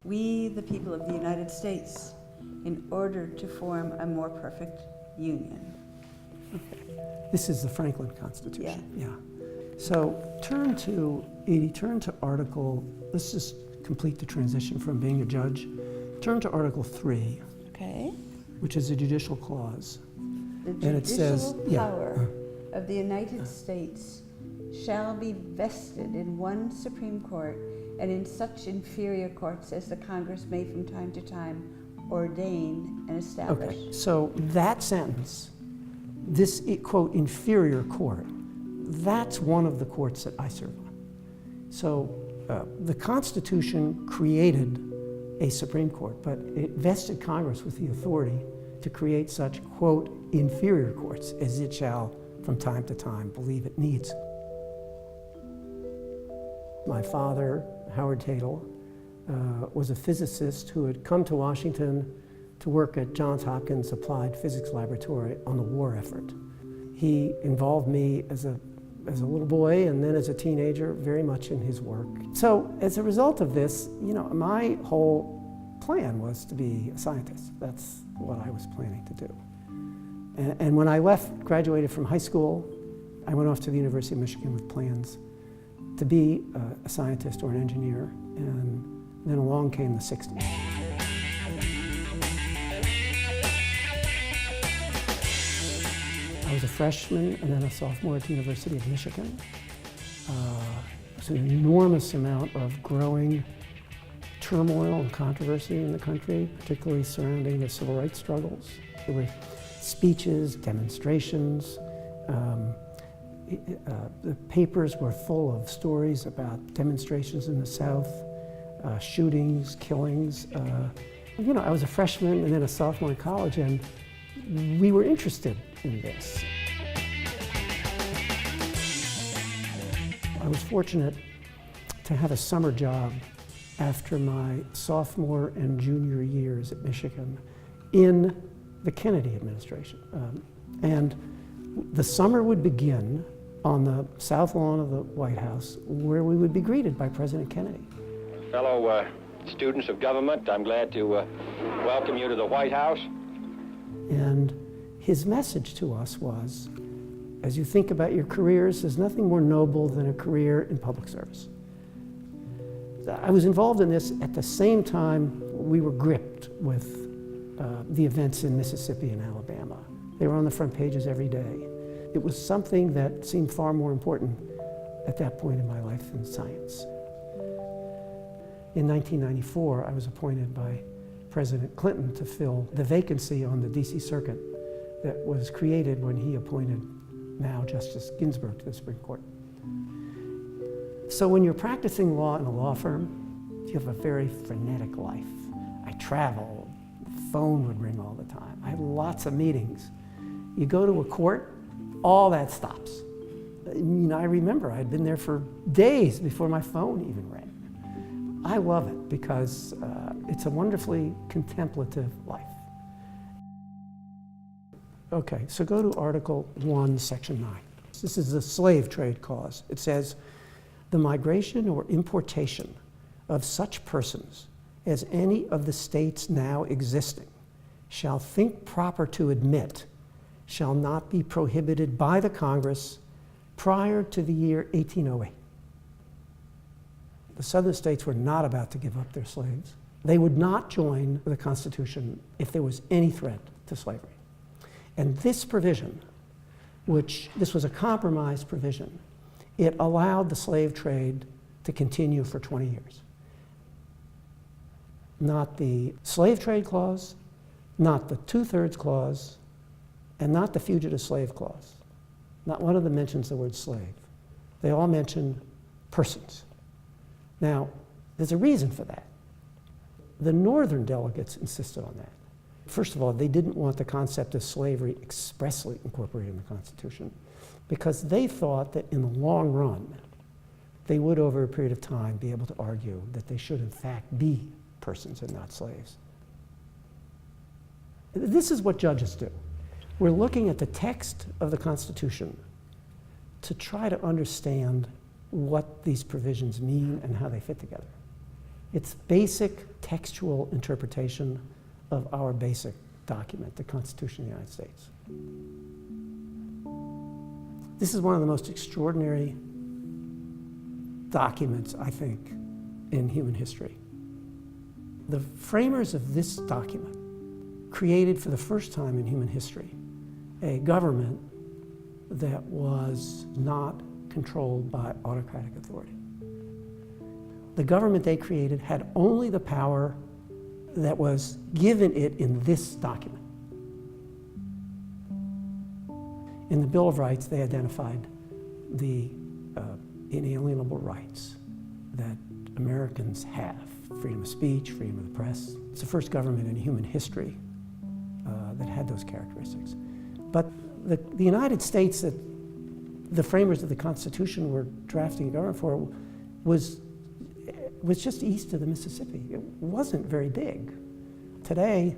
We, the people of the United States, in order to form a more perfect union. This is the Franklin Constitution. Yeah. So turn to, Edie, turn to Article, let's just complete the transition from being a judge. Turn to Article 3, Okay. which is a judicial clause. The And it says, judicial power of the United States shall be vested in one Supreme Court and in such inferior courts as the Congress may from time to time ordain and establish. Okay, so that sentence, this, quote, inferior court, that's one of the courts that I serve on. So the Constitution created a Supreme Court, but it vested Congress with the authority to create such, quote, inferior courts as it shall from time to time believe it needs. My father, Howard Tatel, was a physicist who had come to Washington to work at Johns Hopkins Applied Physics Laboratory on the war effort. He involved me as a little boy and then as a teenager very much in his work. So as a result of this, you know, my whole plan was to be a scientist. That's what I was planning to do. And when I graduated from high school, I went off to the University of Michigan with plans to be a scientist or an engineer, and then along came the 60s. I was a freshman and then a sophomore at the University of Michigan. There's an enormous amount of growing turmoil and controversy in the country, particularly surrounding the civil rights struggles. There were speeches, demonstrations. The papers were full of stories about demonstrations in the South, shootings, killings. You know, I was a freshman and then a sophomore in college, and we were interested in this. I was fortunate to have a summer job after my sophomore and junior years at Michigan in the Kennedy administration. And the summer would begin on the south lawn of the White House, where we would be greeted by President Kennedy. Fellow students of government, I'm glad to welcome you to the White House. And his message to us was, as you think about your careers, there's nothing more noble than a career in public service. I was involved in this at the same time we were gripped with the events in Mississippi and Alabama. They were on the front pages every day. It was something that seemed far more important at that point in my life than science. In 1994, I was appointed by President Clinton to fill the vacancy on the DC Circuit that was created when he appointed now Justice Ginsburg to the Supreme Court. So when you're practicing law in a law firm, you have a very frenetic life. I traveled, the phone would ring all the time. I had lots of meetings. You go to a court, all that stops. I mean, I remember I'd been there for days before my phone even rang. I love it because it's a wonderfully contemplative life. Okay, so go to Article 1, Section 9. This is the slave trade clause. It says, the migration or importation of such persons as any of the states now existing shall think proper to admit shall not be prohibited by the Congress prior to the year 1808. The southern states were not about to give up their slaves. They would not join the Constitution if there was any threat to slavery. And this provision, this was a compromise provision, it allowed the slave trade to continue for 20 years. Not the slave trade clause, not the two-thirds clause, and not the Fugitive Slave Clause. Not one of them mentions the word slave. They all mention persons. Now, there's a reason for that. The Northern delegates insisted on that. First of all, they didn't want the concept of slavery expressly incorporated in the Constitution because they thought that in the long run, they would, over a period of time, be able to argue that they should, in fact, be persons and not slaves. This is what judges do. We're looking at the text of the Constitution to try to understand what these provisions mean and how they fit together. It's basic textual interpretation of our basic document, the Constitution of the United States. This is one of the most extraordinary documents, I think, in human history. The framers of this document created for the first time in human history a government that was not controlled by autocratic authority. The government they created had only the power that was given it in this document. In the Bill of Rights, they identified the inalienable rights that Americans have: freedom of speech, freedom of the press. It's the first government in human history that had those characteristics. But the United States that the framers of the Constitution were drafting a government for was just east of the Mississippi. It wasn't very big. Today,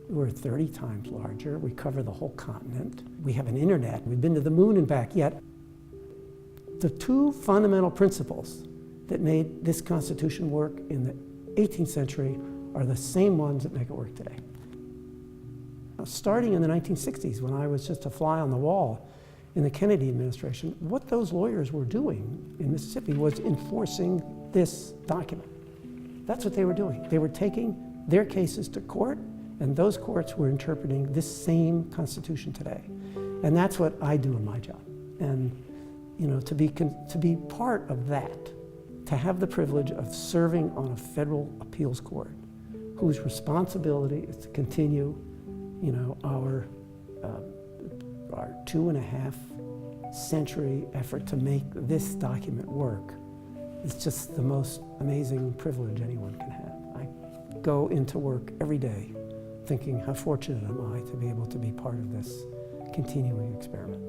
we're 30 times larger. We cover the whole continent. We have an internet. We've been to the moon and back. Yet, the two fundamental principles that made this Constitution work in the 18th century are the same ones that make it work today. Now, starting in the 1960s, when I was just a fly on the wall in the Kennedy administration, what those lawyers were doing in Mississippi was enforcing this document. That's what they were doing. They were taking their cases to court, and those courts were interpreting this same Constitution today. And that's what I do in my job. And you know, to be part of that, to have the privilege of serving on a federal appeals court, whose responsibility is to continue, you know, our 2.5 century effort to make this document work, is just the most amazing privilege anyone can have. I go into work every day thinking, how fortunate am I to be able to be part of this continuing experiment.